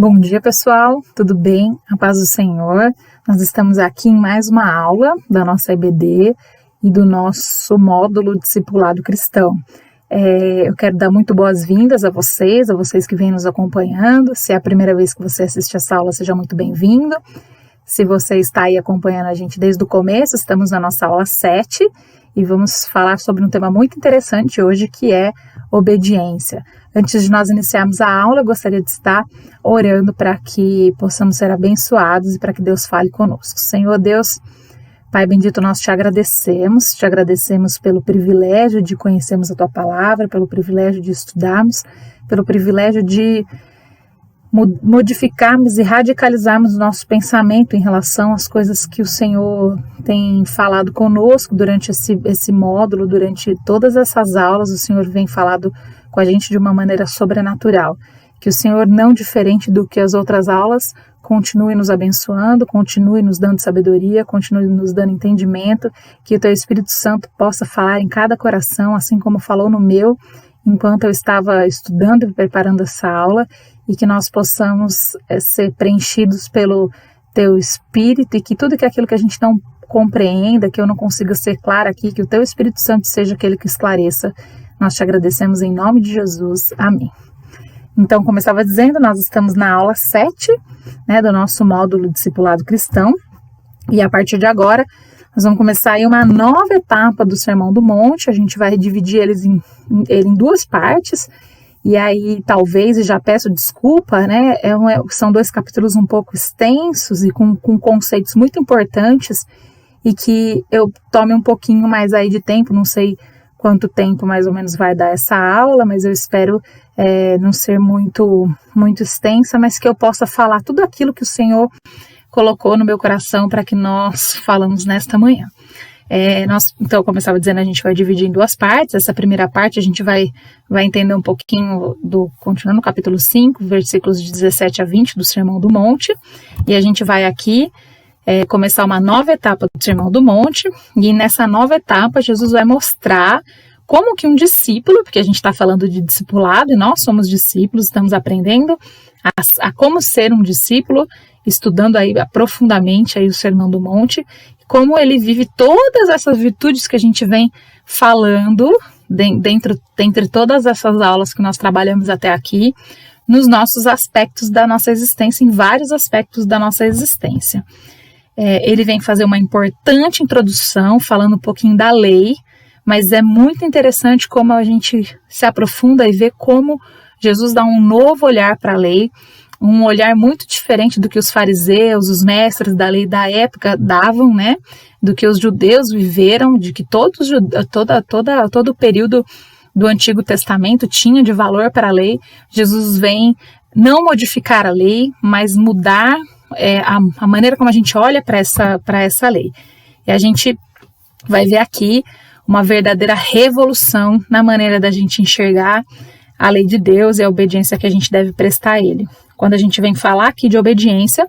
Bom dia, pessoal, tudo bem? A paz do Senhor. Nós estamos aqui em mais uma aula da nossa EBD e do nosso módulo Discipulado Cristão. Eu quero dar muito boas-vindas a vocês que vêm nos acompanhando. Se é a primeira vez que você assiste essa aula, seja muito bem-vindo. Se você está aí acompanhando a gente desde o começo, estamos na nossa aula 7 e vamos falar sobre um tema muito interessante hoje, que é obediência. Antes de nós iniciarmos a aula, eu gostaria de estar orando para que possamos ser abençoados e para que Deus fale conosco. Senhor Deus, Pai bendito, nós te agradecemos pelo privilégio de conhecermos a Tua Palavra, pelo privilégio de estudarmos, pelo privilégio de modificarmos e radicalizarmos o nosso pensamento em relação às coisas que o Senhor tem falado conosco durante esse módulo, durante todas essas aulas. O Senhor vem falado com a gente de uma maneira sobrenatural. Que o Senhor, não diferente do que as outras aulas, continue nos abençoando, continue nos dando sabedoria, continue nos dando entendimento, que o Teu Espírito Santo possa falar em cada coração, assim como falou no meu, enquanto eu estava estudando e preparando essa aula, e que nós possamos ser preenchidos pelo Teu Espírito, e que tudo aquilo que a gente não compreenda, que eu não consiga ser clara aqui, que o Teu Espírito Santo seja aquele que esclareça. Nós te agradecemos em nome de Jesus. Amém. Então, como eu estava dizendo, nós estamos na aula 7, do nosso módulo Discipulado Cristão, e a partir de agora nós vamos começar aí uma nova etapa do Sermão do Monte. A gente vai dividir ele em duas partes, e aí talvez, e já peço desculpa, são 2 capítulos um pouco extensos e com conceitos muito importantes, e que eu tome um pouquinho mais aí de tempo, não sei quanto tempo mais ou menos vai dar essa aula, mas eu espero não ser muito extensa, mas que eu possa falar tudo aquilo que o Senhor colocou no meu coração para que nós falamos nesta manhã. Então, como eu estava dizendo, a gente vai dividir em 2 partes. Essa primeira parte a gente vai entender um pouquinho continuando no capítulo 5, versículos de 17 a 20 do Sermão do Monte, e a gente vai aqui começar uma nova etapa do Sermão do Monte, e nessa nova etapa Jesus vai mostrar como que um discípulo, porque a gente está falando de discipulado e nós somos discípulos, estamos aprendendo a como ser um discípulo, estudando aí profundamente aí o Sermão do Monte, como ele vive todas essas virtudes que a gente vem falando dentre todas essas aulas que nós trabalhamos até aqui, nos nossos aspectos da nossa existência, em vários aspectos da nossa existência. Ele vem fazer uma importante introdução, falando um pouquinho da lei, mas é muito interessante como a gente se aprofunda e vê como Jesus dá um novo olhar para a lei, um olhar muito diferente do que os fariseus, os mestres da lei da época davam, do que os judeus viveram, de que todo o período do Antigo Testamento tinha de valor para a lei. Jesus vem não modificar a lei, mas mudar a maneira como a gente olha para essa lei. E a gente vai ver aqui uma verdadeira revolução na maneira da gente enxergar a lei de Deus e a obediência que a gente deve prestar a Ele. Quando a gente vem falar aqui de obediência,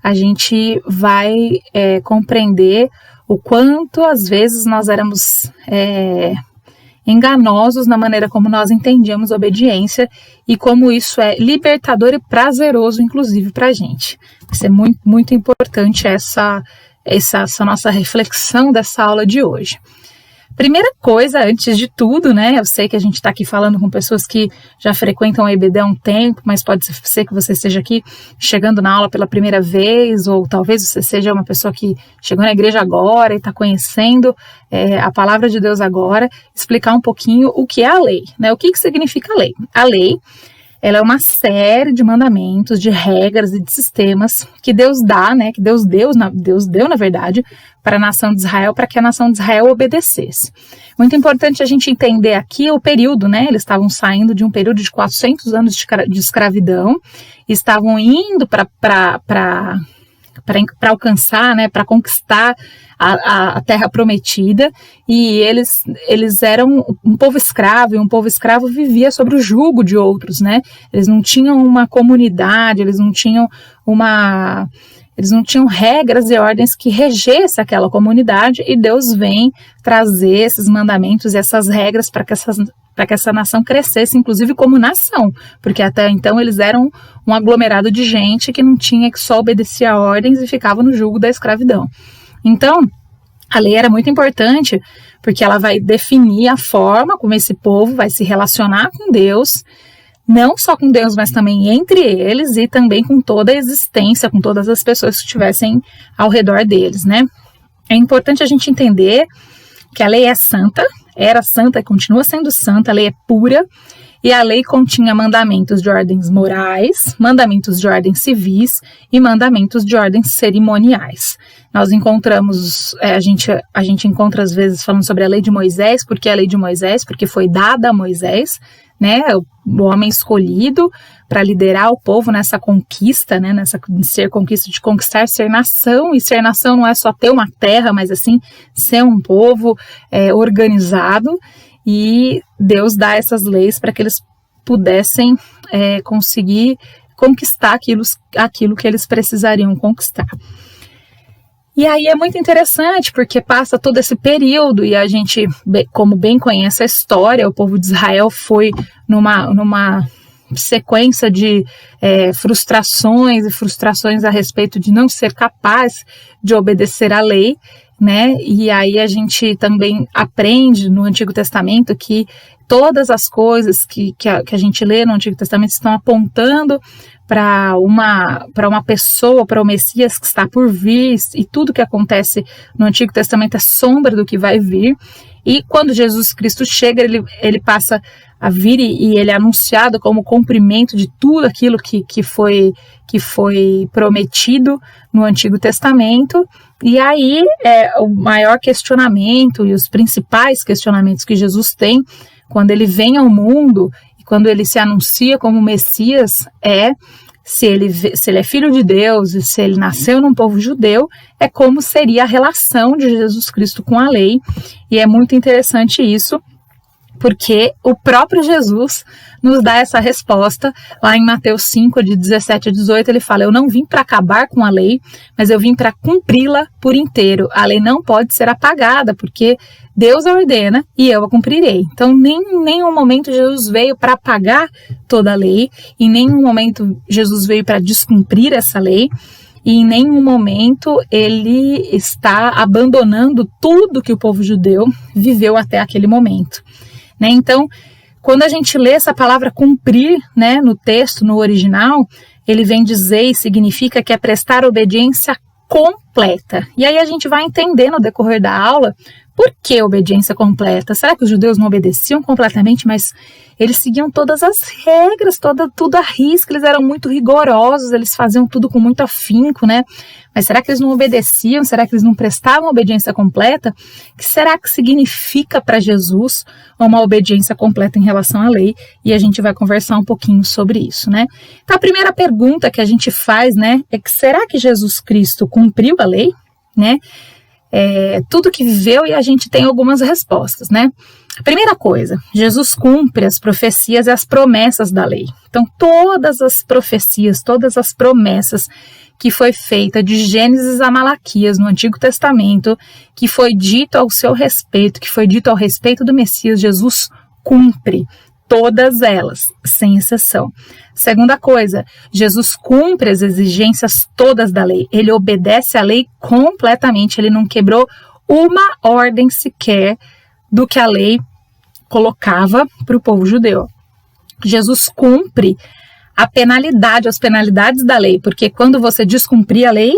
a gente vai compreender o quanto às vezes nós éramos enganosos na maneira como nós entendíamos obediência e como isso é libertador e prazeroso, inclusive, para a gente. Isso é muito, muito importante essa nossa reflexão dessa aula de hoje. Primeira coisa, antes de tudo, eu sei que a gente está aqui falando com pessoas que já frequentam a EBD há um tempo, mas pode ser que você esteja aqui chegando na aula pela primeira vez, ou talvez você seja uma pessoa que chegou na igreja agora e está conhecendo a palavra de Deus agora. Explicar um pouquinho o que é a lei, o que significa a lei. A lei, ela é uma série de mandamentos, de regras e de sistemas que Deus dá, que Deus deu, na verdade, para a nação de Israel, para que a nação de Israel obedecesse. Muito importante a gente entender aqui o período, eles estavam saindo de um período de 400 anos de escravidão, estavam indo para alcançar, para conquistar a terra prometida, e eles eram um povo escravo, e um povo escravo vivia sobre o jugo de outros, Eles não tinham uma comunidade, eles não tinham regras e ordens que regessem aquela comunidade, e Deus vem trazer esses mandamentos e essas regras para que para que essa nação crescesse, inclusive como nação, porque até então eles eram um aglomerado de gente que não tinha, que só obedecia a ordens e ficava no jugo da escravidão. Então, a lei era muito importante, porque ela vai definir a forma como esse povo vai se relacionar com Deus, não só com Deus, mas também entre eles e também com toda a existência, com todas as pessoas que estivessem ao redor deles, né? É importante a gente entender que a lei é santa, era santa e continua sendo santa, a lei é pura, e a lei continha mandamentos de ordens morais, mandamentos de ordens civis e mandamentos de ordens cerimoniais. Nós encontramos, a gente encontra às vezes falando sobre a lei de Moisés, porque a lei de Moisés, porque foi dada a Moisés, né, o homem escolhido para liderar o povo nessa conquista, né, de conquistar, ser nação, e ser nação não é só ter uma terra, mas assim, ser um povo organizado, e Deus dá essas leis para que eles pudessem conseguir conquistar aquilo que eles precisariam conquistar. E aí é muito interessante, porque passa todo esse período e a gente, como bem conhece a história, o povo de Israel foi numa sequência de frustrações a respeito de não ser capaz de obedecer à lei, né? E aí a gente também aprende no Antigo Testamento que todas as coisas que a gente lê no Antigo Testamento estão apontando para uma pessoa, para o Messias que está por vir, e tudo que acontece no Antigo Testamento é sombra do que vai vir. E quando Jesus Cristo chega, ele passa a vir e ele é anunciado como cumprimento de tudo aquilo que foi prometido no Antigo Testamento. E aí o maior questionamento e os principais questionamentos que Jesus tem quando ele vem ao mundo e quando ele se anuncia como Messias se ele é filho de Deus e se ele nasceu num povo judeu, é como seria a relação de Jesus Cristo com a lei. E é muito interessante isso, porque o próprio Jesus nos dá essa resposta. Lá em Mateus 5, de 17 a 18, ele fala: eu não vim para acabar com a lei, mas eu vim para cumpri-la por inteiro. A lei não pode ser apagada, porque Deus a ordena e eu a cumprirei. Então, em nenhum momento Jesus veio para apagar toda a lei, em nenhum momento Jesus veio para descumprir essa lei, e em nenhum momento ele está abandonando tudo que o povo judeu viveu até aquele momento. Né? Então, quando a gente lê essa palavra cumprir, né, no texto, no original, ele vem dizer e significa que é prestar obediência completa. E aí a gente vai entender no decorrer da aula por que obediência completa. Será que os judeus não obedeciam completamente, mas eles seguiam todas as regras, tudo à risca, eles eram muito rigorosos, eles faziam tudo com muito afinco, né? Mas será que eles não obedeciam? Será que eles não prestavam obediência completa? O que será que significa para Jesus uma obediência completa em relação à lei? E a gente vai conversar um pouquinho sobre isso, né? Então, a primeira pergunta que a gente faz, né, é que será que Jesus Cristo cumpriu a lei, né? Tudo que viveu, e a gente tem algumas respostas, né? A primeira coisa, Jesus cumpre as profecias e as promessas da lei. Então, todas as profecias, todas as promessas que foi feita de Gênesis a Malaquias no Antigo Testamento, que foi dito ao seu respeito, que foi dito ao respeito do Messias, Jesus cumpre todas elas, sem exceção. Segunda coisa, Jesus cumpre as exigências todas da lei. Ele obedece à lei completamente, ele não quebrou uma ordem sequer do que a lei colocava para o povo judeu. Jesus cumpre as penalidades da lei, porque quando você descumpria a lei,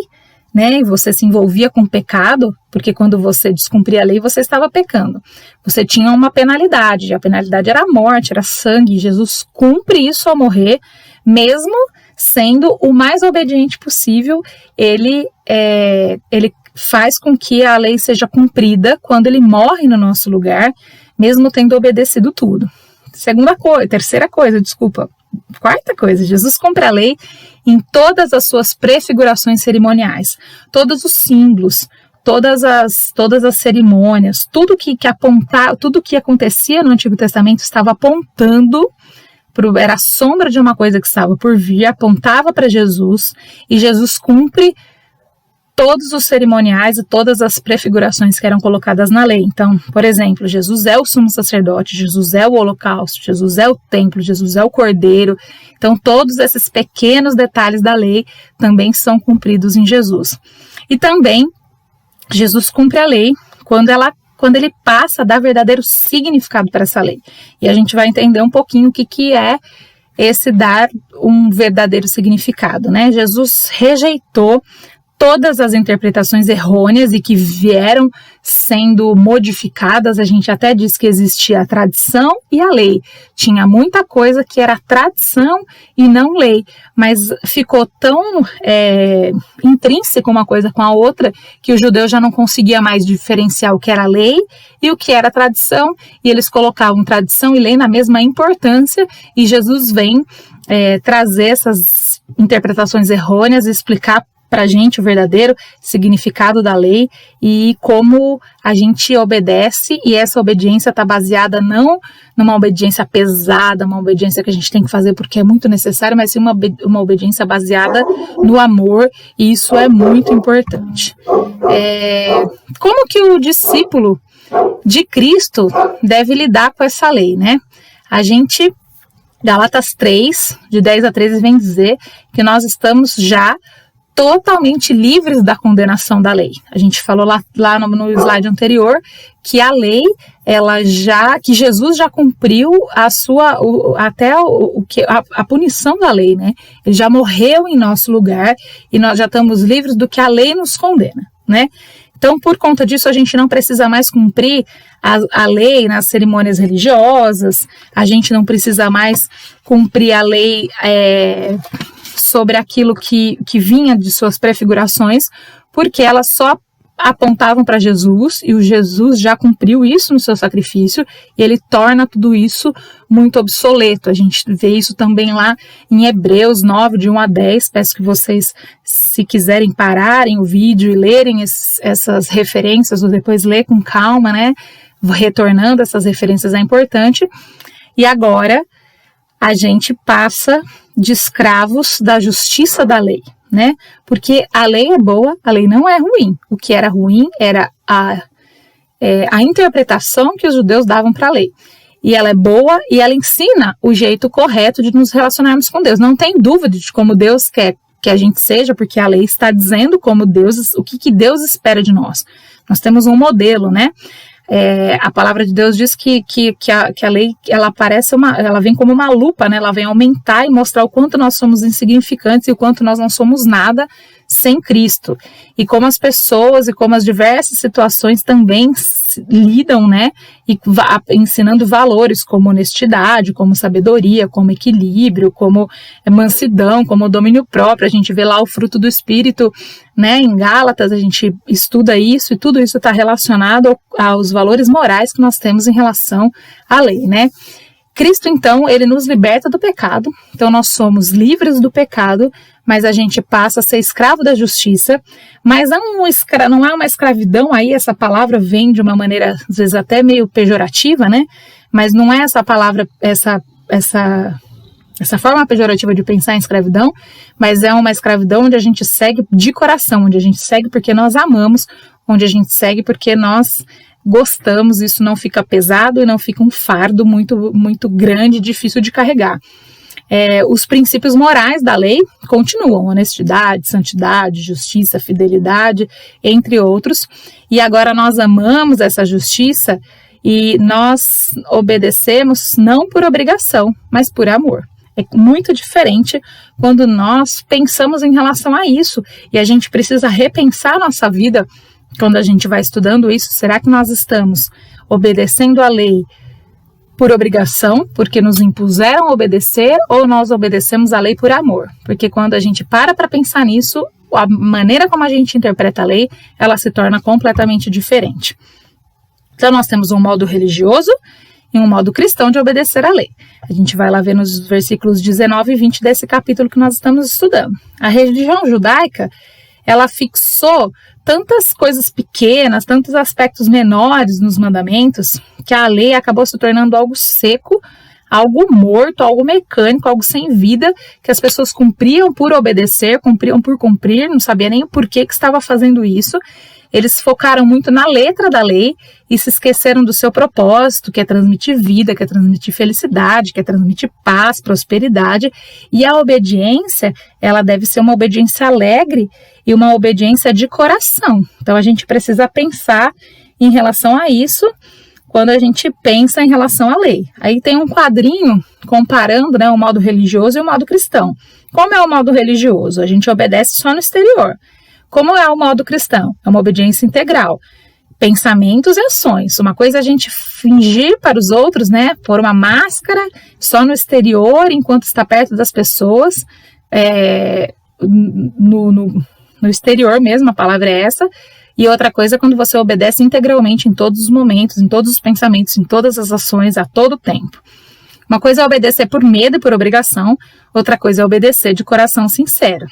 né, e você se envolvia com pecado, porque quando você descumpria a lei, você estava pecando. Você tinha uma penalidade, a penalidade era a morte, era sangue. Jesus cumpre isso ao morrer, mesmo sendo o mais obediente possível. Ele faz com que a lei seja cumprida quando ele morre no nosso lugar, mesmo tendo obedecido tudo. Quarta coisa, Jesus cumpre a lei em todas as suas prefigurações cerimoniais, todos os símbolos, todas as cerimônias, tudo que acontecia no Antigo Testamento estava apontando, era a sombra de uma coisa que estava por vir, apontava para Jesus, e Jesus cumpre todos os cerimoniais e todas as prefigurações que eram colocadas na lei. Então, por exemplo, Jesus é o sumo sacerdote, Jesus é o holocausto, Jesus é o templo, Jesus é o cordeiro. Então, todos esses pequenos detalhes da lei também são cumpridos em Jesus. E também, Jesus cumpre a lei quando ele passa a dar verdadeiro significado para essa lei. E a gente vai entender um pouquinho o que é esse dar um verdadeiro significado, né? Jesus rejeitou todas as interpretações errôneas e que vieram sendo modificadas. A gente até diz que existia a tradição e a lei. Tinha muita coisa que era tradição e não lei, mas ficou tão intrínseco uma coisa com a outra que o judeu já não conseguia mais diferenciar o que era lei e o que era tradição, e eles colocavam tradição e lei na mesma importância, e Jesus vem trazer essas interpretações errôneas e explicar para a gente o verdadeiro significado da lei e como a gente obedece, e essa obediência está baseada não numa obediência pesada, uma obediência que a gente tem que fazer porque é muito necessário, mas sim uma obediência baseada no amor, e isso é muito importante. Como que o discípulo de Cristo deve lidar com essa lei, né? Gálatas 3, de 10 a 13, vem dizer que nós estamos já totalmente livres da condenação da lei. A gente falou lá no slide anterior que a lei, que Jesus já cumpriu a punição da lei, né? Ele já morreu em nosso lugar e nós já estamos livres do que a lei nos condena, né? Então, por conta disso, a gente não precisa mais cumprir a lei nas cerimônias religiosas, a gente não precisa mais cumprir a lei sobre aquilo que vinha de suas prefigurações, porque elas só apontavam para Jesus, e o Jesus já cumpriu isso no seu sacrifício, e ele torna tudo isso muito obsoleto. A gente vê isso também lá em Hebreus 9, de 1 a 10, peço que vocês, se quiserem, pararem o vídeo e lerem essas referências, ou depois ler com calma, né, retornando essas referências é importante. E agora a gente passa de escravos da justiça da lei, né? Porque a lei é boa, a lei não é ruim. O que era ruim era a interpretação que os judeus davam para a lei. E ela é boa e ela ensina o jeito correto de nos relacionarmos com Deus. Não tem dúvida de como Deus quer que a gente seja, porque a lei está dizendo como Deus, o que Deus espera de nós. Nós temos um modelo, né? A palavra de Deus diz que a lei, ela vem como uma lupa, né? Ela vem aumentar e mostrar o quanto nós somos insignificantes e o quanto nós não somos nada sem Cristo. E como as pessoas e como as diversas situações também lidam, né? E ensinando valores como honestidade, como sabedoria, como equilíbrio, como mansidão, como domínio próprio. A gente vê lá o fruto do Espírito, né? Em Gálatas a gente estuda isso, e tudo isso está relacionado aos valores morais que nós temos em relação à lei, né? Cristo, então, ele nos liberta do pecado, então nós somos livres do pecado, mas a gente passa a ser escravo da justiça, mas não há uma escravidão aí, essa palavra vem de uma maneira, às vezes até meio pejorativa, né? Mas não é essa palavra, essa forma pejorativa de pensar em escravidão, mas é uma escravidão onde a gente segue de coração, onde a gente segue porque nós amamos, onde a gente segue porque nós gostamos, isso não fica pesado e não fica um fardo muito, muito grande, difícil de carregar. Os princípios morais da lei continuam: honestidade, santidade, justiça, fidelidade, entre outros, e agora nós amamos essa justiça e nós obedecemos não por obrigação, mas por amor. É muito diferente quando nós pensamos em relação a isso, e a gente precisa repensar nossa vida quando a gente vai estudando isso. Será que nós estamos obedecendo a lei por obrigação, porque nos impuseram a obedecer, ou nós obedecemos a lei por amor? Porque quando a gente para pensar nisso, a maneira como a gente interpreta a lei, ela se torna completamente diferente. Então nós temos um modo religioso e um modo cristão de obedecer a lei. A gente vai lá ver nos versículos 19 e 20 desse capítulo que nós estamos estudando. A religião judaica, ela fixou tantas coisas pequenas, tantos aspectos menores nos mandamentos, que a lei acabou se tornando algo seco, algo morto, algo mecânico, algo sem vida, que as pessoas cumpriam por obedecer, cumpriam por cumprir, não sabia nem o porquê que estava fazendo isso. Eles focaram muito na letra da lei e se esqueceram do seu propósito, que é transmitir vida, que é transmitir felicidade, que é transmitir paz, prosperidade. E a obediência, ela deve ser uma obediência alegre e uma obediência de coração. Então a gente precisa pensar em relação a isso quando a gente pensa em relação à lei. Aí tem um quadrinho comparando, né, o modo religioso e o modo cristão. Como é o modo religioso? A gente obedece só no exterior. Como é o modo cristão? É uma obediência integral. Pensamentos e ações. Uma coisa é a gente fingir para os outros, né? Pôr uma máscara só no exterior, enquanto está perto das pessoas. No exterior mesmo, a palavra é essa. E outra coisa é quando você obedece integralmente em todos os momentos, em todos os pensamentos, em todas as ações, a todo tempo. Uma coisa é obedecer por medo e por obrigação. Outra coisa é obedecer de coração sincero.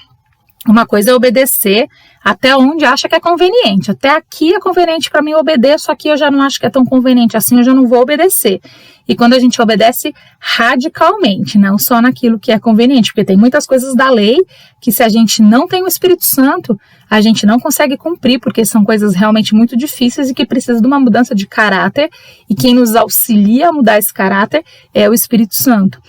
Uma coisa é obedecer até onde acha que é conveniente. Até aqui é conveniente para mim, eu obedeço, aqui eu já não acho que é tão conveniente, assim eu já não vou obedecer. E quando a gente obedece radicalmente, não só naquilo que é conveniente, porque tem muitas coisas da lei que se a gente não tem o Espírito Santo, a gente não consegue cumprir, porque são coisas realmente muito difíceis e que precisam de uma mudança de caráter, e quem nos auxilia a mudar esse caráter é o Espírito Santo.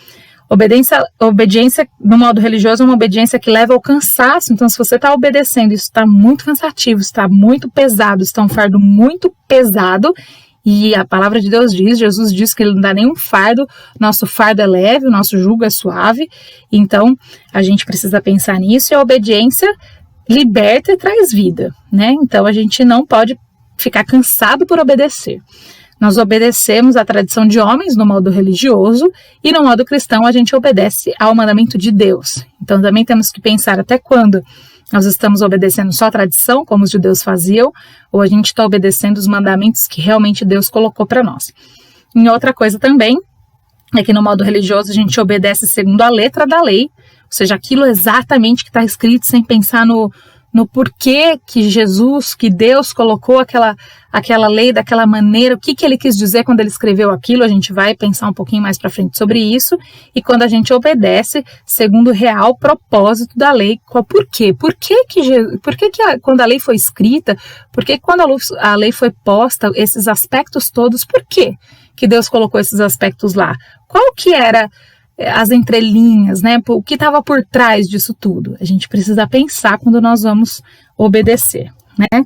Obediência no modo religioso é uma obediência que leva ao cansaço. Então, se você está obedecendo, isso está muito cansativo, está muito pesado, está um fardo muito pesado. E a palavra de Deus diz, Jesus diz que ele não dá nenhum fardo, nosso fardo é leve, o nosso jugo é suave. Então, a gente precisa pensar nisso, e a obediência liberta e traz vida, né? Então, a gente não pode ficar cansado por obedecer. Nós obedecemos à tradição de homens no modo religioso, e no modo cristão a gente obedece ao mandamento de Deus. Então também temos que pensar até quando nós estamos obedecendo só a tradição, como os judeus faziam, ou a gente está obedecendo os mandamentos que realmente Deus colocou para nós. E outra coisa também é que no modo religioso a gente obedece segundo a letra da lei, ou seja, aquilo exatamente que está escrito, sem pensar no porquê que Jesus, que Deus colocou aquela lei daquela maneira, o que ele quis dizer quando ele escreveu aquilo. A gente vai pensar um pouquinho mais para frente sobre isso. E quando a gente obedece segundo o real propósito da lei, por quê? Por que quando a lei foi escrita, por que quando a lei foi posta, esses aspectos todos, por que Deus colocou esses aspectos lá? Qual que era as entrelinhas, né? O que estava por trás disso tudo? A gente precisa pensar quando nós vamos obedecer, né?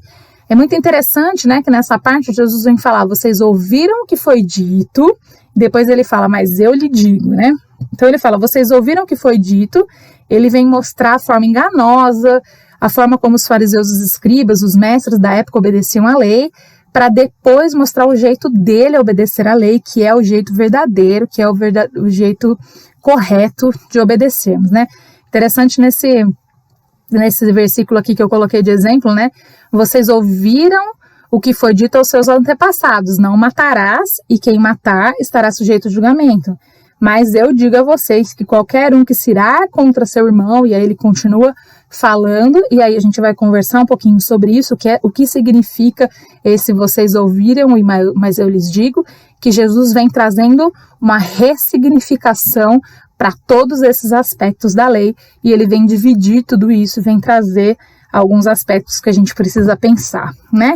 É muito interessante, né, que nessa parte Jesus vem falar, vocês ouviram o que foi dito, depois ele fala, mas eu lhe digo, né? Então ele fala, vocês ouviram o que foi dito, ele vem mostrar a forma enganosa, a forma como os fariseus, os escribas, os mestres da época obedeciam à lei, para depois mostrar o jeito dele obedecer à lei, que é o jeito verdadeiro, que é o jeito correto de obedecermos, né? Interessante nesse versículo aqui que eu coloquei de exemplo, né? Vocês ouviram o que foi dito aos seus antepassados, não matarás, e quem matar estará sujeito ao julgamento. Mas eu digo a vocês que qualquer um que se irá contra seu irmão, e aí ele continua falando, e aí a gente vai conversar um pouquinho sobre isso, o que significa esse vocês ouviram, mas eu lhes digo, que Jesus vem trazendo uma ressignificação para todos esses aspectos da lei, e ele vem dividir tudo isso, vem trazer alguns aspectos que a gente precisa pensar, né?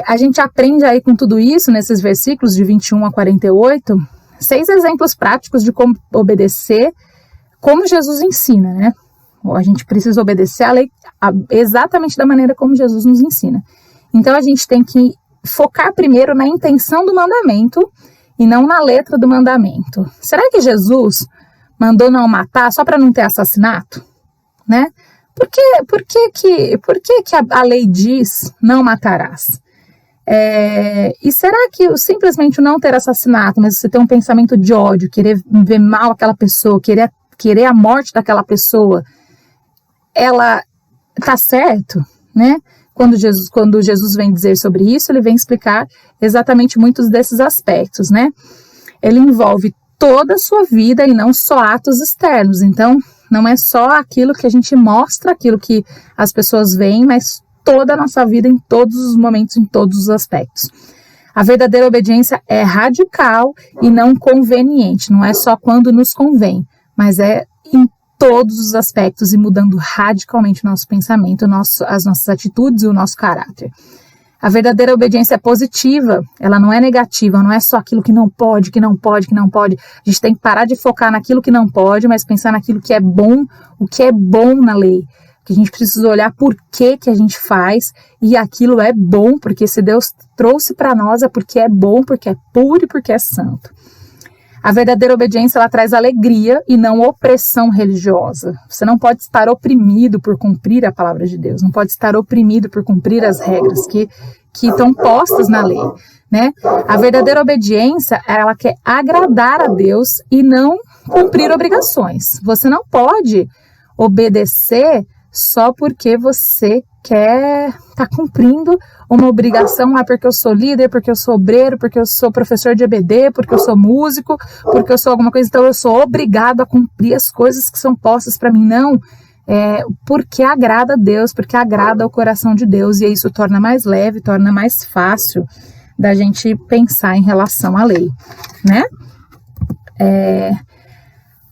A gente aprende aí com tudo isso, nesses versículos de 21 a 48, 6 exemplos práticos de como obedecer, como Jesus ensina, né? A gente precisa obedecer a lei exatamente da maneira como Jesus nos ensina. Então a gente tem que focar primeiro na intenção do mandamento e não na letra do mandamento. Será que Jesus mandou não matar só para não ter assassinato? Né? Por que a lei diz não matarás? E será que simplesmente não ter assassinato, mas você ter um pensamento de ódio, querer ver mal aquela pessoa, querer a morte daquela pessoa, ela tá certo, né? Quando Jesus vem dizer sobre isso, ele vem explicar exatamente muitos desses aspectos, né? Ele envolve toda a sua vida e não só atos externos. Então, não é só aquilo que a gente mostra, aquilo que as pessoas veem, mas toda a nossa vida em todos os momentos, em todos os aspectos. A verdadeira obediência é radical e não conveniente, não é só quando nos convém, mas é em todos os aspectos e mudando radicalmente o nosso pensamento, as nossas atitudes e o nosso caráter. A verdadeira obediência é positiva, ela não é negativa, não é só aquilo que não pode, que não pode, que não pode. A gente tem que parar de focar naquilo que não pode, mas pensar naquilo que é bom, o que é bom na lei. Que a gente precisa olhar por que a gente faz e aquilo é bom, porque se Deus trouxe para nós é porque é bom, porque é puro e porque é santo. A verdadeira obediência, ela traz alegria e não opressão religiosa. Você não pode estar oprimido por cumprir a palavra de Deus, não pode estar oprimido por cumprir as regras que estão postas na lei, né? A verdadeira obediência, ela quer agradar a Deus e não cumprir obrigações. Você não pode obedecer só porque você quer estar cumprindo uma obrigação, porque eu sou líder, porque eu sou obreiro, porque eu sou professor de EBD, porque eu sou músico, porque eu sou alguma coisa, então eu sou obrigado a cumprir as coisas que são postas para mim. Não, porque agrada a Deus, porque agrada o coração de Deus, e isso torna mais leve, torna mais fácil da gente pensar em relação à lei, né?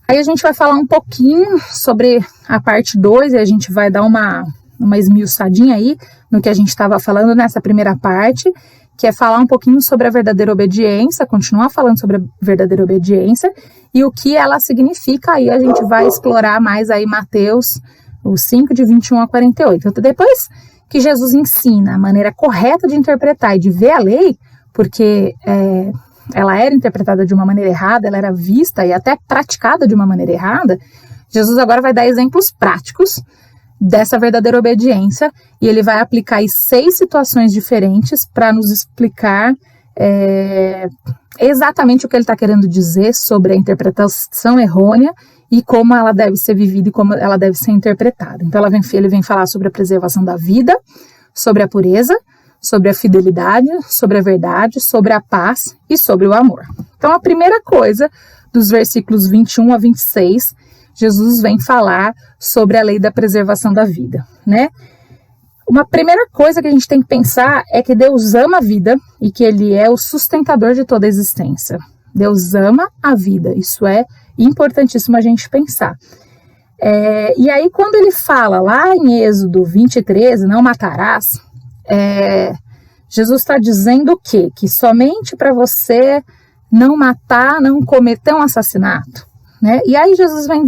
Aí a gente vai falar um pouquinho sobre a parte 2 e a gente vai dar uma esmiuçadinha aí no que a gente estava falando nessa primeira parte, que é falar um pouquinho sobre a verdadeira obediência, continuar falando sobre a verdadeira obediência e o que ela significa. Aí a gente vai explorar mais aí Mateus, o 5, de 21 a 48. Então, depois que Jesus ensina a maneira correta de interpretar e de ver a lei, porque ela era interpretada de uma maneira errada, ela era vista e até praticada de uma maneira errada, Jesus agora vai dar exemplos práticos dessa verdadeira obediência e ele vai aplicar aí 6 situações diferentes para nos explicar exatamente o que ele está querendo dizer sobre a interpretação errônea e como ela deve ser vivida e como ela deve ser interpretada. Então ele vem falar sobre a preservação da vida, sobre a pureza, sobre a fidelidade, sobre a verdade, sobre a paz e sobre o amor. Então, a primeira coisa, dos versículos 21 a 26, Jesus vem falar sobre a lei da preservação da vida, né? Uma primeira coisa que a gente tem que pensar é que Deus ama a vida e que Ele é o sustentador de toda a existência. Deus ama a vida, isso é importantíssimo a gente pensar. E aí, quando ele fala lá em Êxodo 20:13, não matarás, Jesus está dizendo o quê? Que somente para você não matar, não cometer um assassinato, né? E aí Jesus vem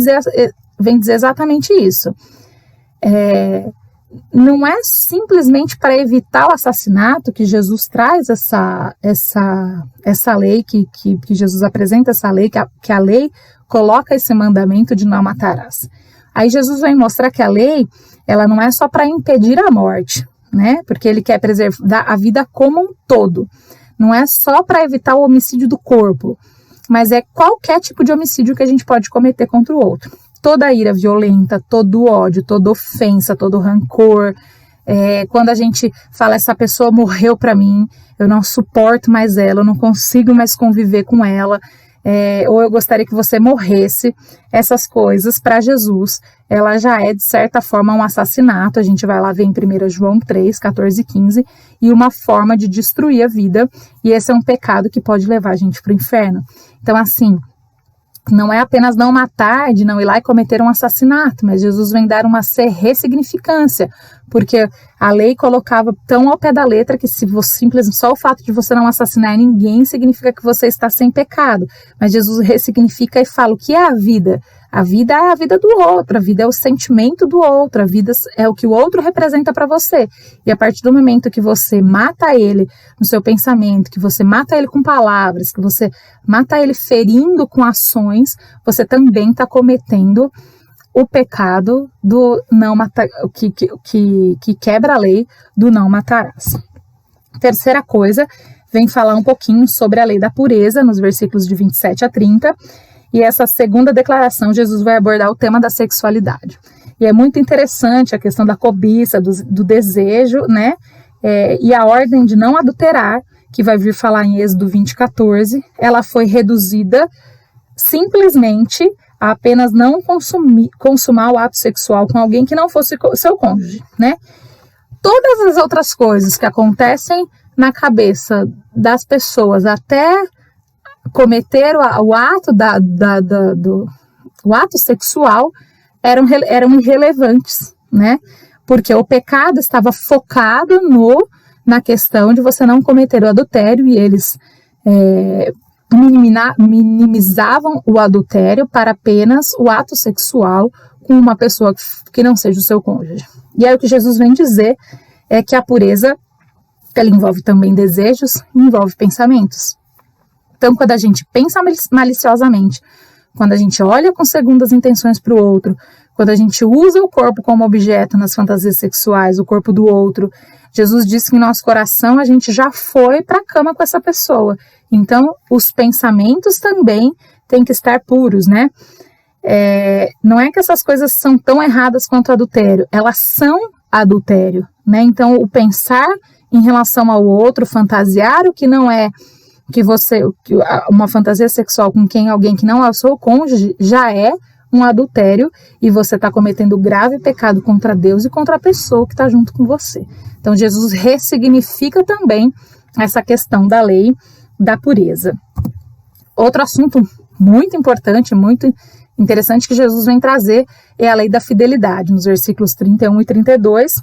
dizer exatamente isso. Não é simplesmente para evitar o assassinato que Jesus traz essa lei, que Jesus apresenta essa lei, que a lei coloca esse mandamento de não matarás. Aí Jesus vem mostrar que a lei, ela não é só para impedir a morte, né? Porque ele quer preservar a vida como um todo. Não é só para evitar o homicídio do corpo, mas é qualquer tipo de homicídio que a gente pode cometer contra o outro. Toda ira violenta, todo ódio, toda ofensa, todo rancor. Quando a gente fala, essa pessoa morreu para mim, eu não suporto mais ela, eu não consigo mais conviver com ela, ou eu gostaria que você morresse. Essas coisas, para Jesus, ela já é, de certa forma, um assassinato. A gente vai lá ver em 1 João 3, 14 e 15, e uma forma de destruir a vida, e esse é um pecado que pode levar a gente para o inferno. Então, assim, não é apenas não matar, de não ir lá e cometer um assassinato, mas Jesus vem dar uma ressignificância, porque a lei colocava tão ao pé da letra que se você simplesmente, só o fato de você não assassinar ninguém significa que você está sem pecado. Mas Jesus ressignifica e fala o que é a vida. A vida é a vida do outro, a vida é o sentimento do outro, a vida é o que o outro representa para você. E a partir do momento que você mata ele no seu pensamento, que você mata ele com palavras, que você mata ele ferindo com ações, você também está cometendo o pecado do não matar, que quebra a lei do não matarás. Terceira coisa, vem falar um pouquinho sobre a lei da pureza, nos versículos de 27 a 30, e essa segunda declaração, Jesus vai abordar o tema da sexualidade. E é muito interessante a questão da cobiça, do desejo, né? E a ordem de não adulterar, que vai vir falar em Êxodo 20:14, ela foi reduzida simplesmente a apenas não consumar o ato sexual com alguém que não fosse seu cônjuge, né? Todas as outras coisas que acontecem na cabeça das pessoas até cometer o ato o ato sexual eram irrelevantes, né? Porque o pecado estava focado na questão de você não cometer o adultério, e eles minimizavam o adultério para apenas o ato sexual com uma pessoa que não seja o seu cônjuge. E aí o que Jesus vem dizer é que a pureza, ela envolve também desejos e envolve pensamentos. Então, quando a gente pensa maliciosamente, quando a gente olha com segundas intenções para o outro, quando a gente usa o corpo como objeto nas fantasias sexuais, o corpo do outro, Jesus disse que em nosso coração a gente já foi para a cama com essa pessoa. Então, os pensamentos também têm que estar puros, né? Não é que essas coisas são tão erradas quanto o adultério, elas são adultério, né? Então, o pensar em relação ao outro, fantasiar o que não é uma fantasia sexual com alguém que não é o seu cônjuge, já é um adultério, e você está cometendo grave pecado contra Deus e contra a pessoa que está junto com você. Então, Jesus ressignifica também essa questão da lei da pureza. Outro assunto muito importante, muito interessante que Jesus vem trazer é a lei da fidelidade. Nos versículos 31 e 32,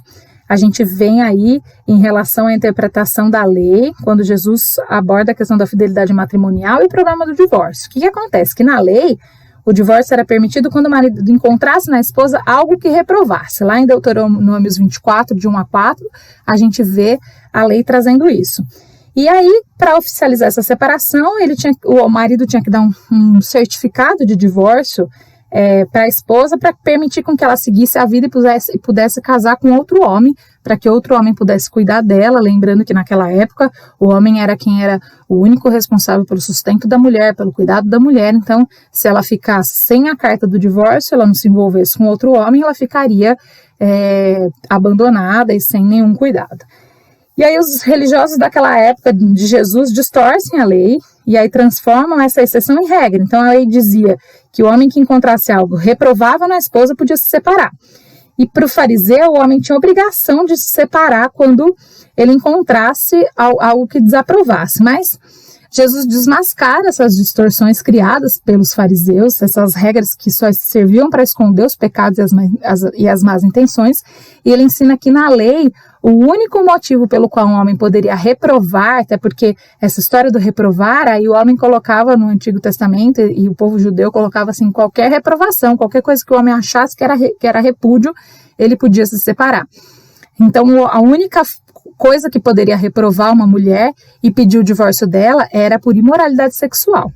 a gente vem aí em relação à interpretação da lei, quando Jesus aborda a questão da fidelidade matrimonial e o problema do divórcio. O que acontece? Que na lei, o divórcio era permitido quando o marido encontrasse na esposa algo que reprovasse. Lá em Deuteronômios 24, de 1 a 4, a gente vê a lei trazendo isso. E aí, para oficializar essa separação, o marido tinha que dar um certificado de divórcio para a esposa, para permitir com que ela seguisse a vida e pudesse casar com outro homem, para que outro homem pudesse cuidar dela, lembrando que naquela época o homem era quem era o único responsável pelo sustento da mulher, pelo cuidado da mulher. Então, se ela ficasse sem a carta do divórcio, ela não se envolvesse com outro homem, ela ficaria abandonada e sem nenhum cuidado. E aí os religiosos daquela época de Jesus distorcem a lei e aí transformam essa exceção em regra. Então a lei dizia que o homem que encontrasse algo reprovável na esposa podia se separar. E para o fariseu, o homem tinha obrigação de se separar quando ele encontrasse algo que desaprovasse. Mas Jesus desmascara essas distorções criadas pelos fariseus, essas regras que só serviam para esconder os pecados e as más intenções, e ele ensina que na lei o único motivo pelo qual um homem poderia reprovar, até porque essa história do reprovar, aí o homem colocava no Antigo Testamento, e o povo judeu colocava assim, qualquer reprovação, qualquer coisa que o homem achasse que era repúdio, ele podia se separar. Então a única coisa que poderia reprovar uma mulher e pedir o divórcio dela era por imoralidade sexual.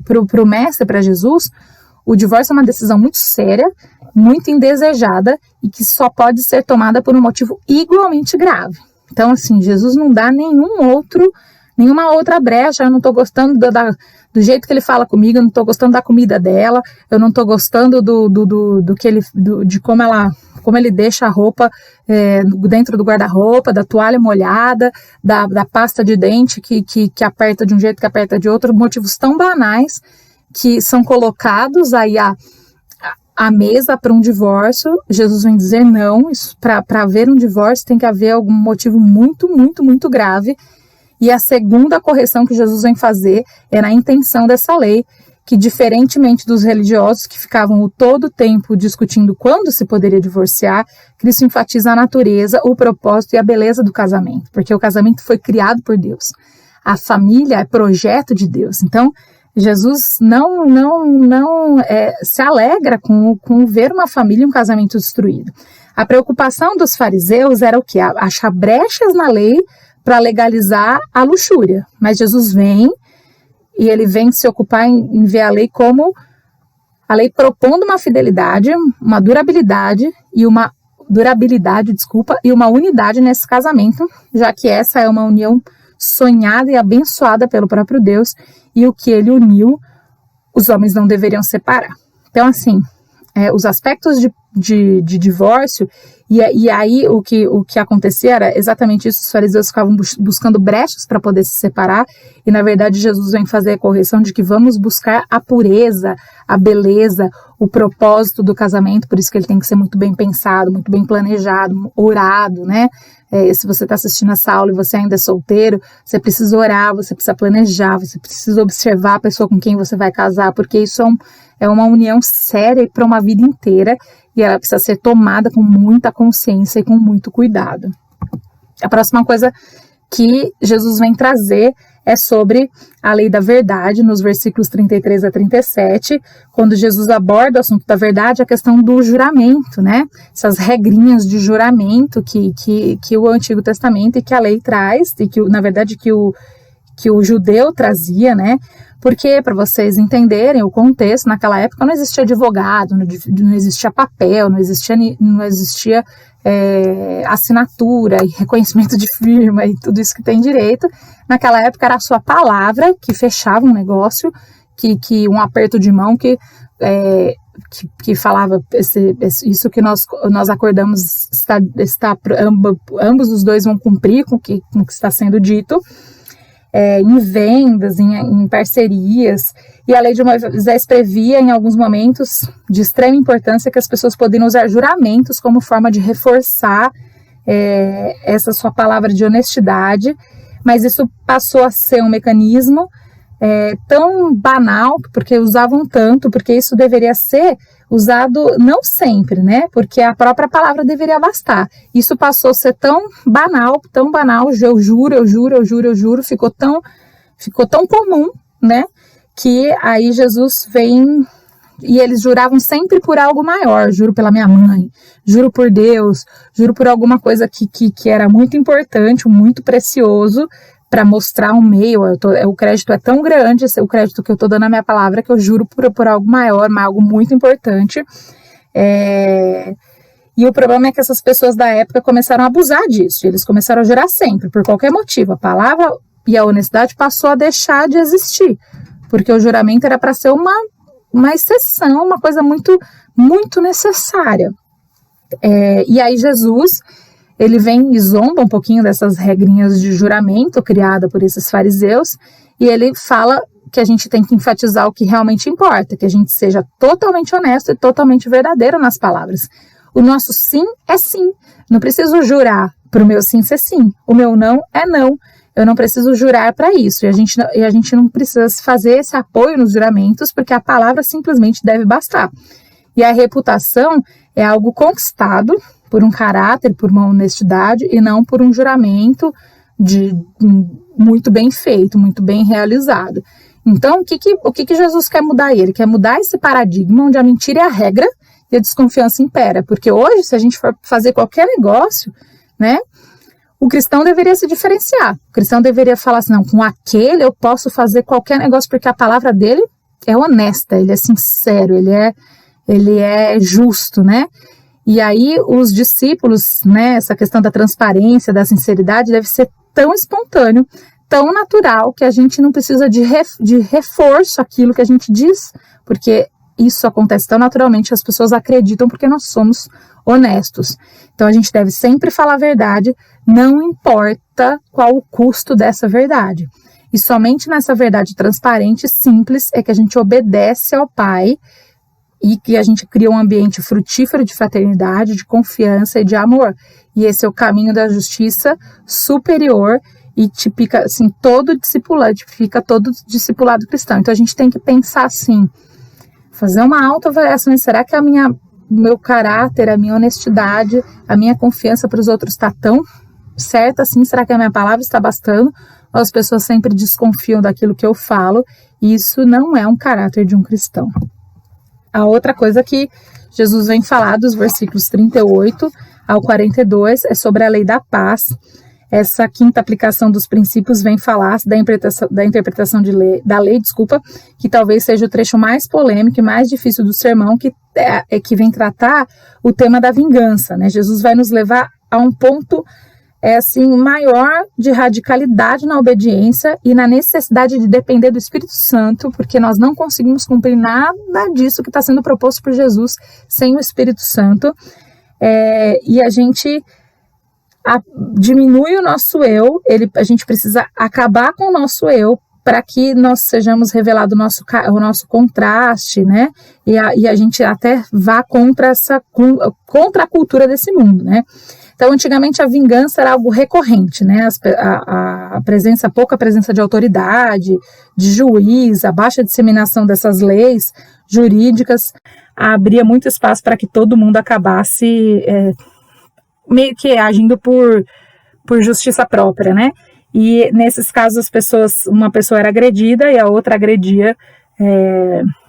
Para o mestre, para Jesus, o divórcio é uma decisão muito séria, muito indesejada e que só pode ser tomada por um motivo igualmente grave. Então, assim, Jesus não dá nenhuma outra brecha. Eu não estou gostando do jeito que ele fala comigo, eu não estou gostando da comida dela, eu não estou gostando de como ele deixa a roupa dentro do guarda-roupa, da toalha molhada, da pasta de dente que aperta de um jeito, que aperta de outro, motivos tão banais que são colocados aí à mesa para um divórcio. Jesus vem dizer não, para haver um divórcio tem que haver algum motivo muito, muito, muito grave. E a segunda correção que Jesus vem fazer é na intenção dessa lei, que diferentemente dos religiosos que ficavam todo o tempo discutindo quando se poderia divorciar, Cristo enfatiza a natureza, o propósito e a beleza do casamento, porque o casamento foi criado por Deus. A família é projeto de Deus. Então, Jesus não se alegra com ver uma família e um casamento destruído. A preocupação dos fariseus era o quê? Achar brechas na lei para legalizar a luxúria. Mas Jesus vem e ele vem se ocupar em ver a lei como a lei propondo uma fidelidade, uma durabilidade e uma unidade nesse casamento, já que essa é uma união sonhada e abençoada pelo próprio Deus, e o que ele uniu, os homens não deveriam separar. Então, assim, os aspectos de de divórcio, e aí o que acontecia era exatamente isso, os fariseus ficavam buscando brechas para poder se separar, e na verdade Jesus vem fazer a correção de que vamos buscar a pureza, a beleza, o propósito do casamento, por isso que ele tem que ser muito bem pensado, muito bem planejado, orado, né? Se você está assistindo essa aula e você ainda é solteiro, você precisa orar, você precisa planejar, você precisa observar a pessoa com quem você vai casar, porque isso é uma união séria para uma vida inteira, e ela precisa ser tomada com muita consciência e com muito cuidado. A próxima coisa que Jesus vem trazer é sobre a lei da verdade, nos versículos 33 a 37, quando Jesus aborda o assunto da verdade, a questão do juramento, né? Essas regrinhas de juramento que o Antigo Testamento e que a lei traz, e que, na verdade, que o judeu trazia, né? Porque, para vocês entenderem o contexto, naquela época não existia advogado, não existia papel, não existia assinatura e reconhecimento de firma e tudo isso que tem direito. Naquela época era a sua palavra que fechava um negócio, que um aperto de mão que falava isso que nós acordamos ambos os dois vão cumprir com o que está sendo dito. Em vendas, em parcerias, e a lei de Moisés previa em alguns momentos de extrema importância que as pessoas poderiam usar juramentos como forma de reforçar essa sua palavra de honestidade, mas isso passou a ser um mecanismo tão banal, porque usavam tanto, porque isso deveria ser usado não sempre, né? Porque a própria palavra deveria bastar. Isso passou a ser tão banal, eu juro, ficou tão comum, né? Que aí Jesus vem e eles juravam sempre por algo maior. Juro pela minha mãe, juro por Deus, juro por alguma coisa que era muito importante, muito precioso, para mostrar um meio. O crédito é tão grande, o crédito que eu estou dando à minha palavra, que eu juro por algo maior, algo muito importante. E o problema é que essas pessoas da época começaram a abusar disso, eles começaram a jurar sempre, por qualquer motivo. A palavra e a honestidade passou a deixar de existir, porque o juramento era para ser uma exceção, uma coisa muito, muito necessária. E aí Jesus, ele vem e zomba um pouquinho dessas regrinhas de juramento criada por esses fariseus, e ele fala que a gente tem que enfatizar o que realmente importa, que a gente seja totalmente honesto e totalmente verdadeiro nas palavras. O nosso sim é sim, não preciso jurar para o meu sim ser sim, o meu não é não, eu não preciso jurar para isso, e a gente não precisa fazer esse apoio nos juramentos, porque a palavra simplesmente deve bastar. E a reputação é algo conquistado por um caráter, por uma honestidade, e não por um juramento muito bem feito, muito bem realizado. Então, o que Jesus quer mudar aí? Ele quer mudar esse paradigma onde a mentira é a regra e a desconfiança impera. Porque hoje, se a gente for fazer qualquer negócio, né, o cristão deveria se diferenciar. O cristão deveria falar assim, não, com aquele eu posso fazer qualquer negócio, porque a palavra dele é honesta, ele é sincero, ele é justo, né? E aí os discípulos, né, essa questão da transparência, da sinceridade deve ser tão espontâneo, tão natural, que a gente não precisa de reforço aquilo que a gente diz, porque isso acontece tão naturalmente que as pessoas acreditam porque nós somos honestos. Então a gente deve sempre falar a verdade, não importa qual o custo dessa verdade. E somente nessa verdade transparente e simples é que a gente obedece ao Pai, e que a gente cria um ambiente frutífero de fraternidade, de confiança e de amor. E esse é o caminho da justiça superior e tipifica assim, todo discipulado cristão. Então a gente tem que pensar assim, fazer uma autoavaliação, será que meu caráter, a minha honestidade, a minha confiança para os outros está tão certa assim? Será que a minha palavra está bastando? Ou as pessoas sempre desconfiam daquilo que eu falo? E isso não é um caráter de um cristão. A outra coisa que Jesus vem falar dos versículos 38 ao 42 é sobre a lei da paz. Essa quinta aplicação dos princípios vem falar da interpretação da lei, que talvez seja o trecho mais polêmico e mais difícil do sermão, que vem tratar o tema da vingança, né? Jesus vai nos levar a um ponto assim, maior de radicalidade na obediência e na necessidade de depender do Espírito Santo, porque nós não conseguimos cumprir nada disso que está sendo proposto por Jesus sem o Espírito Santo. E a gente diminui o nosso eu, a gente precisa acabar com o nosso eu para que nós sejamos revelados o nosso contraste, né? E a gente até vá contra a cultura desse mundo, né? Então, antigamente a vingança era algo recorrente, né? Pouca presença de autoridade, de juiz, a baixa disseminação dessas leis jurídicas abria muito espaço para que todo mundo acabasse meio que agindo por justiça própria, né? E nesses casos uma pessoa era agredida e a outra agredia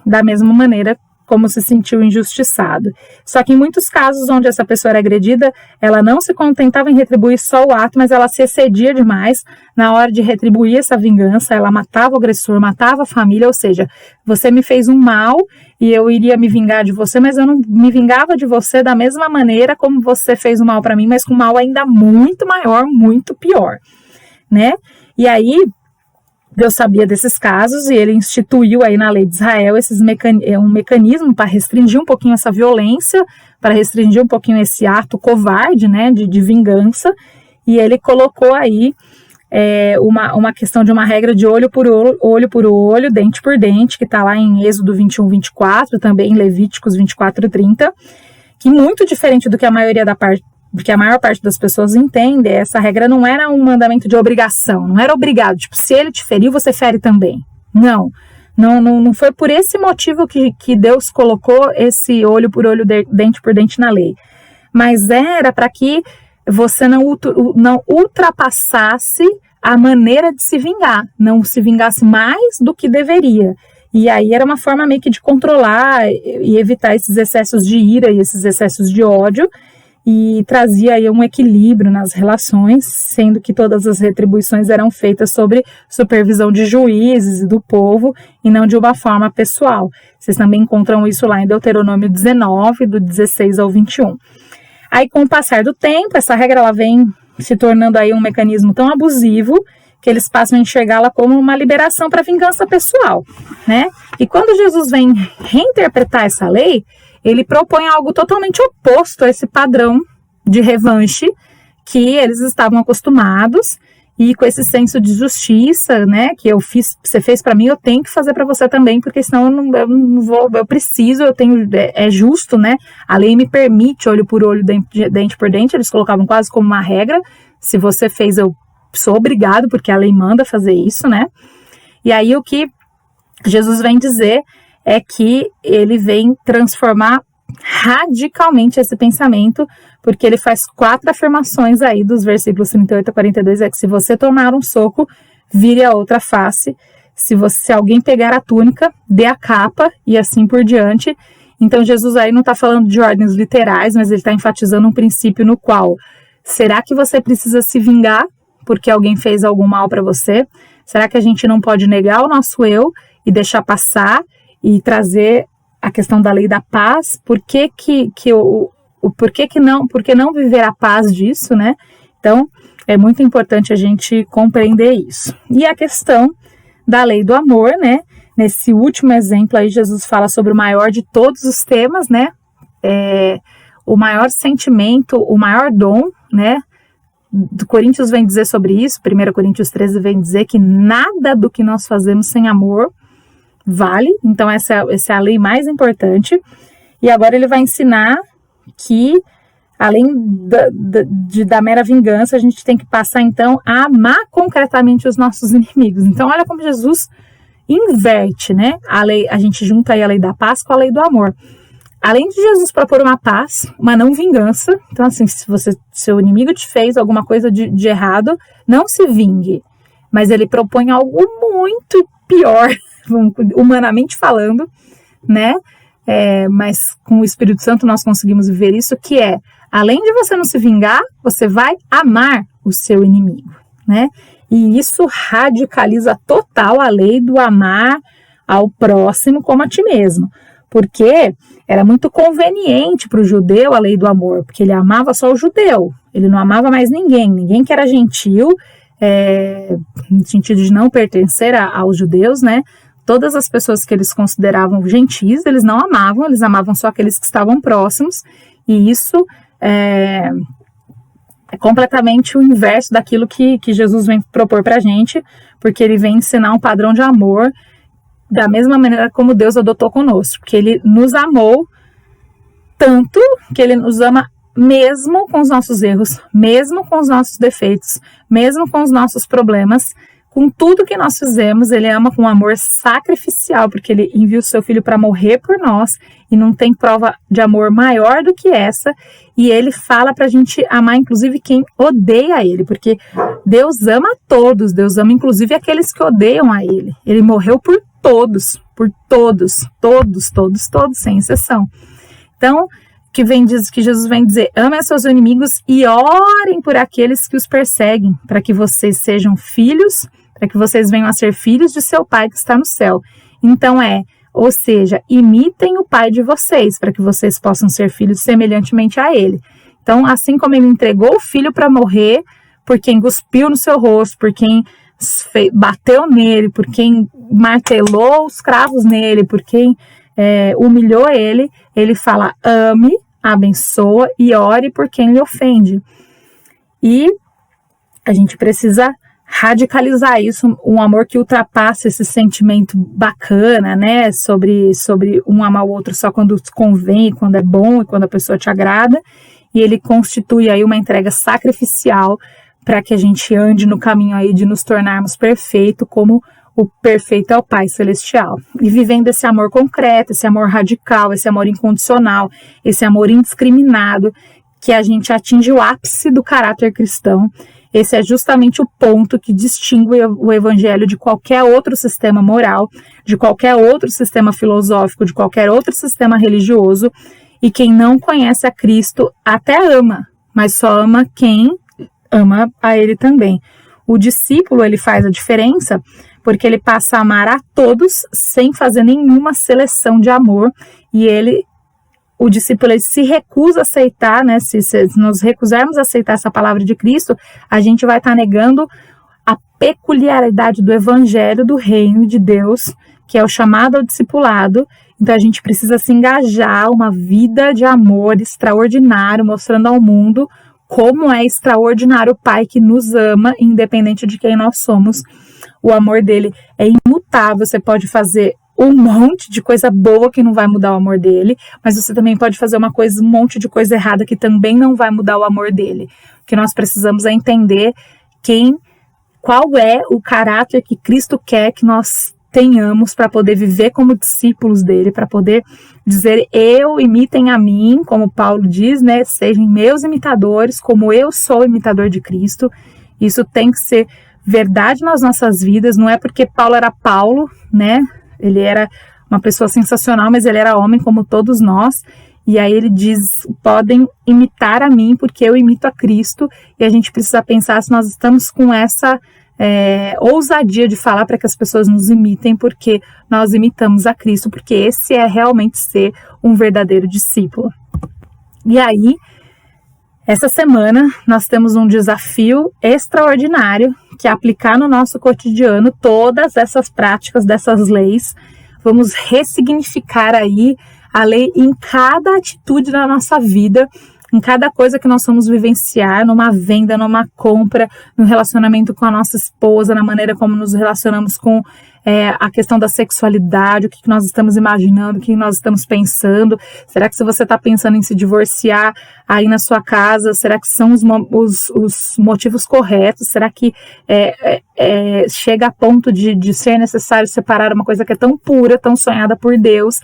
da mesma maneira como se sentiu injustiçado. Só que em muitos casos onde essa pessoa era agredida, ela não se contentava em retribuir só o ato, mas ela se excedia demais na hora de retribuir essa vingança, ela matava o agressor, matava a família, ou seja, você me fez um mal e eu iria me vingar de você, mas eu não me vingava de você da mesma maneira como você fez o mal para mim, mas com um mal ainda muito maior, muito pior, né? E aí, Deus sabia desses casos e ele instituiu aí na lei de Israel um mecanismo para restringir um pouquinho essa violência, para restringir um pouquinho esse ato covarde, né, de vingança, e ele colocou aí uma questão de uma regra de olho por olho, dente por dente, que está lá em Êxodo 21, 24, também em Levíticos 24 e 30, que muito diferente do que a maior parte das pessoas entende, essa regra não era um mandamento de obrigação, não era obrigado, tipo, se ele te feriu, você fere também. Não foi por esse motivo que Deus colocou esse olho por olho, dente por dente na lei, mas era para que você não ultrapassasse a maneira de se vingar, não se vingasse mais do que deveria. E aí era uma forma meio que de controlar e evitar esses excessos de ira e esses excessos de ódio, e trazia aí um equilíbrio nas relações, sendo que todas as retribuições eram feitas sob supervisão de juízes e do povo, e não de uma forma pessoal. Vocês também encontram isso lá em Deuteronômio 19, do 16 ao 21. Aí, com o passar do tempo, essa regra ela vem se tornando aí um mecanismo tão abusivo que eles passam a enxergá-la como uma liberação para vingança pessoal, né? E quando Jesus vem reinterpretar essa lei, ele propõe algo totalmente oposto a esse padrão de revanche que eles estavam acostumados, e com esse senso de justiça, né, que você fez para mim, eu tenho que fazer para você também, porque senão eu não vou, eu preciso, é justo, né? A lei me permite olho por olho, dente por dente, eles colocavam quase como uma regra. Se você fez, eu sou obrigado, porque a lei manda fazer isso, né? E aí o que Jesus vem dizer é que ele vem transformar radicalmente esse pensamento, porque ele faz 4 afirmações aí dos versículos 38 a 42, que se você tomar um soco, vire a outra face, se alguém pegar a túnica, dê a capa, e assim por diante. Então Jesus aí não está falando de ordens literais, mas ele está enfatizando um princípio no qual, será que você precisa se vingar porque alguém fez algum mal para você? Será que a gente não pode negar o nosso eu e deixar passar e trazer a questão da lei da paz? Por que não viver a paz disso, né? Então, é muito importante a gente compreender isso. E a questão da lei do amor, né? Nesse último exemplo aí, Jesus fala sobre o maior de todos os temas, né? O maior sentimento, o maior dom, né? Do Coríntios vem dizer sobre isso, 1 Coríntios 13 vem dizer que nada do que nós fazemos sem amor vale. Então essa é a lei mais importante. E agora ele vai ensinar que, além da mera vingança, a gente tem que passar então a amar concretamente os nossos inimigos. Então olha como Jesus inverte, né? A gente junta aí a lei da paz com a lei do amor. Além de Jesus propor uma paz, uma não vingança, então assim, se seu inimigo te fez alguma coisa de errado, não se vingue, mas ele propõe algo muito pior, humanamente falando, né? Mas com o Espírito Santo nós conseguimos viver isso, que é, além de você não se vingar, você vai amar o seu inimigo, né? E isso radicaliza total a lei do amar ao próximo como a ti mesmo. porque era muito conveniente para o judeu a lei do amor, porque ele amava só o judeu, ele não amava mais ninguém que era gentil, no sentido de não pertencer aos judeus, né? Todas as pessoas que eles consideravam gentis, eles não amavam, eles amavam só aqueles que estavam próximos, e isso é completamente o inverso daquilo que Jesus vem propor para a gente, porque ele vem ensinar um padrão de amor da mesma maneira como Deus adotou conosco, porque ele nos amou tanto que ele nos ama mesmo com os nossos erros, mesmo com os nossos defeitos, mesmo com os nossos problemas, com tudo que nós fizemos, ele ama com um amor sacrificial, porque ele enviou o seu filho para morrer por nós, e não tem prova de amor maior do que essa, e ele fala para a gente amar inclusive quem odeia ele, porque Deus ama todos, Deus ama inclusive aqueles que odeiam a ele. Ele morreu por todos, sem exceção. Então, que Jesus vem dizer, amem os seus inimigos e orem por aqueles que os perseguem, para que vocês sejam filhos, para que vocês venham a ser filhos de seu Pai que está no céu. Então ou seja, imitem o Pai de vocês, para que vocês possam ser filhos semelhantemente a Ele. Então, assim como Ele entregou o Filho para morrer, por quem cuspiu no seu rosto, por quem bateu nele, por quem martelou os cravos nele, por quem humilhou ele, ele fala, ame, abençoa e ore por quem lhe ofende. E a gente precisa radicalizar isso, um amor que ultrapassa esse sentimento bacana, né, sobre um amar o outro só quando convém, quando é bom e quando a pessoa te agrada, e ele constitui aí uma entrega sacrificial para que a gente ande no caminho aí de nos tornarmos perfeitos, como o perfeito é o Pai Celestial. E vivendo esse amor concreto, esse amor radical, esse amor incondicional, esse amor indiscriminado, que a gente atinge o ápice do caráter cristão. Esse é justamente o ponto que distingue o evangelho de qualquer outro sistema moral, de qualquer outro sistema filosófico, de qualquer outro sistema religioso. E quem não conhece a Cristo até ama, mas só ama quem ama a Ele também. O discípulo, ele faz a diferença porque ele passa a amar a todos sem fazer nenhuma seleção de amor, e o discípulo, ele se recusa a aceitar, né? Se nós recusarmos a aceitar essa palavra de Cristo, a gente vai estar negando a peculiaridade do evangelho do reino de Deus, que é o chamado ao discipulado. Então a gente precisa se engajar, uma vida de amor extraordinário, mostrando ao mundo como é extraordinário o Pai que nos ama, independente de quem nós somos. O amor dele é imutável, você pode fazer um monte de coisa boa que não vai mudar o amor dele, mas você também pode fazer um monte de coisa errada que também não vai mudar o amor dele. O que nós precisamos é entender qual é o caráter que Cristo quer que nós tenhamos para poder viver como discípulos dele, para poder dizer, imitem a mim, como Paulo diz, né? Sejam meus imitadores, como eu sou imitador de Cristo. Isso tem que ser verdade nas nossas vidas, não é porque Paulo era Paulo, né? Ele era uma pessoa sensacional, mas ele era homem como todos nós, e aí ele diz, podem imitar a mim, porque eu imito a Cristo, e a gente precisa pensar se nós estamos com essa ousadia de falar para que as pessoas nos imitem, porque nós imitamos a Cristo, porque esse é realmente ser um verdadeiro discípulo. E aí, essa semana, nós temos um desafio extraordinário, que é aplicar no nosso cotidiano todas essas práticas, dessas leis. Vamos ressignificar aí a lei em cada atitude da nossa vida, em cada coisa que nós vamos vivenciar, numa venda, numa compra, no relacionamento com a nossa esposa, na maneira como nos relacionamos com a questão da sexualidade, o que nós estamos imaginando, o que nós estamos pensando. Será que se você está pensando em se divorciar aí na sua casa, será que são os motivos corretos? Será que chega a ponto de ser necessário separar uma coisa que é tão pura, tão sonhada por Deus,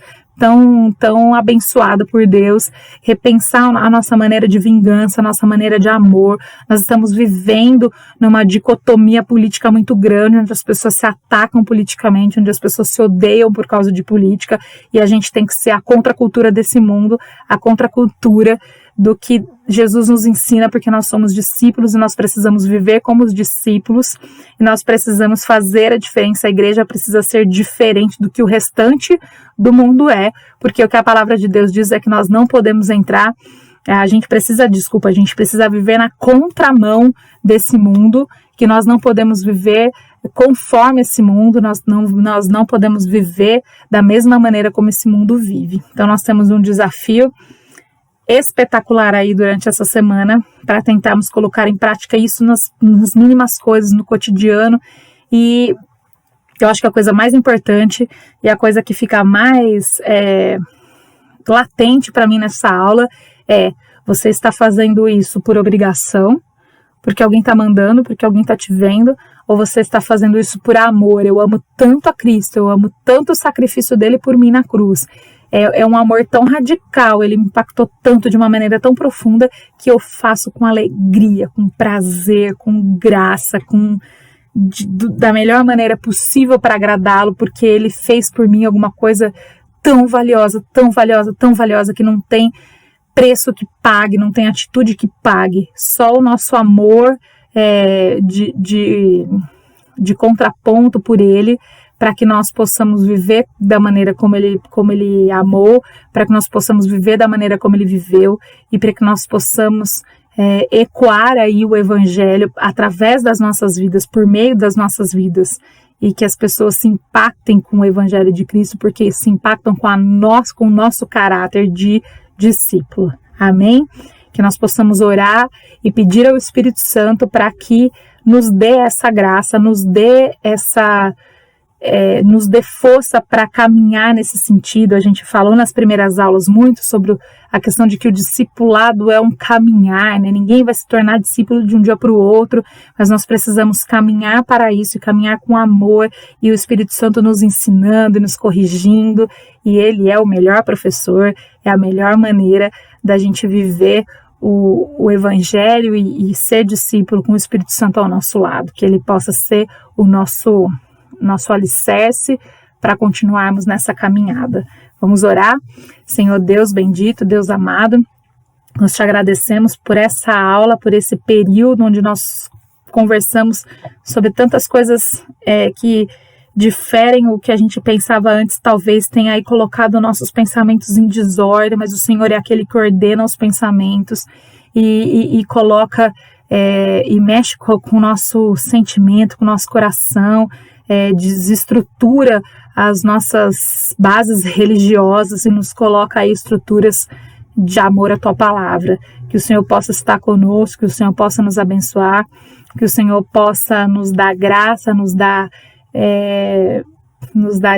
tão abençoada por Deus, repensar a nossa maneira de vingança, a nossa maneira de amor? Nós estamos vivendo numa dicotomia política muito grande, onde as pessoas se atacam politicamente, onde as pessoas se odeiam por causa de política, e a gente tem que ser a contracultura desse mundo, a contracultura do que Jesus nos ensina, porque nós somos discípulos e nós precisamos viver como os discípulos e nós precisamos fazer a diferença. A igreja precisa ser diferente do que o restante do mundo é, porque o que a palavra de Deus diz é que nós não podemos entrar, a gente precisa viver na contramão desse mundo, que nós não podemos viver conforme esse mundo, nós não podemos viver da mesma maneira como esse mundo vive. Então nós temos um desafio espetacular aí durante essa semana para tentarmos colocar em prática isso nas mínimas coisas, no cotidiano. E eu acho que a coisa mais importante e a coisa que fica mais latente para mim nessa aula é: você está fazendo isso por obrigação, porque alguém está mandando, porque alguém está te vendo, ou você está fazendo isso por amor? Eu amo tanto a Cristo, eu amo tanto o sacrifício dele por mim na cruz. É um amor tão radical, ele me impactou tanto, de uma maneira tão profunda, que eu faço com alegria, com prazer, com graça, da melhor maneira possível para agradá-lo, porque ele fez por mim alguma coisa tão valiosa, tão valiosa, tão valiosa, que não tem preço que pague, não tem atitude que pague. Só o nosso amor de contraponto por ele, para que nós possamos viver da maneira como ele amou, para que nós possamos viver da maneira como ele viveu, e para que nós possamos ecoar aí o evangelho através das nossas vidas, por meio das nossas vidas, e que as pessoas se impactem com o evangelho de Cristo, porque se impactam com o nosso caráter de discípulo. Amém? Que nós possamos orar e pedir ao Espírito Santo para que nos dê essa graça, nos dê força para caminhar nesse sentido. A gente falou nas primeiras aulas muito sobre a questão de que o discipulado é um caminhar, né? Ninguém vai se tornar discípulo de um dia para o outro, mas nós precisamos caminhar para isso, e caminhar com amor, e o Espírito Santo nos ensinando e nos corrigindo, e ele é o melhor professor, é a melhor maneira da gente viver o Evangelho e ser discípulo com o Espírito Santo ao nosso lado, que ele possa ser o nosso alicerce para continuarmos nessa caminhada. Vamos orar? Senhor Deus bendito, Deus amado, nós te agradecemos por essa aula, por esse período onde nós conversamos sobre tantas coisas que diferem o que a gente pensava antes. Talvez tenha aí colocado nossos pensamentos em desordem, mas o Senhor é aquele que ordena os pensamentos e coloca e mexe com o nosso sentimento, com o nosso coração, desestrutura as nossas bases religiosas e nos coloca aí estruturas de amor à tua palavra. Que o Senhor possa estar conosco, que o Senhor possa nos abençoar, que o Senhor possa nos dar graça, nos dar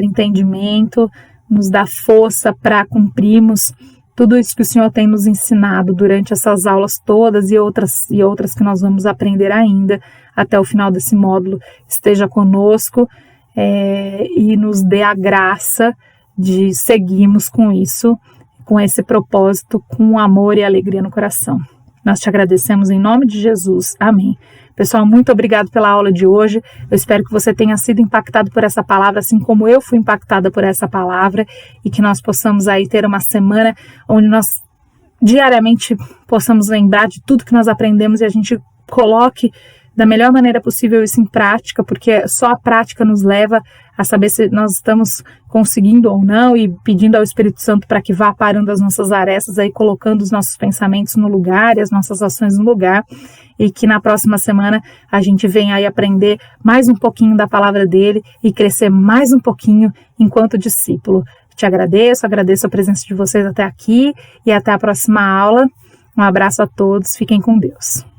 entendimento, nos dar força para cumprirmos tudo isso que o Senhor tem nos ensinado durante essas aulas todas e outras que nós vamos aprender ainda até o final desse módulo. Esteja conosco e nos dê a graça de seguirmos com isso, com esse propósito, com amor e alegria no coração. Nós te agradecemos em nome de Jesus. Amém. Pessoal, muito obrigado pela aula de hoje. Eu espero que você tenha sido impactado por essa palavra, assim como eu fui impactada por essa palavra, e que nós possamos aí ter uma semana onde nós diariamente possamos lembrar de tudo que nós aprendemos e a gente coloque da melhor maneira possível isso em prática, porque só a prática nos leva a saber se nós estamos conseguindo ou não, e pedindo ao Espírito Santo para que vá parando as nossas arestas, aí colocando os nossos pensamentos no lugar e as nossas ações no lugar, e que na próxima semana a gente venha aí aprender mais um pouquinho da palavra dele e crescer mais um pouquinho enquanto discípulo. Te agradeço a presença de vocês até aqui e até a próxima aula. Um abraço a todos, fiquem com Deus.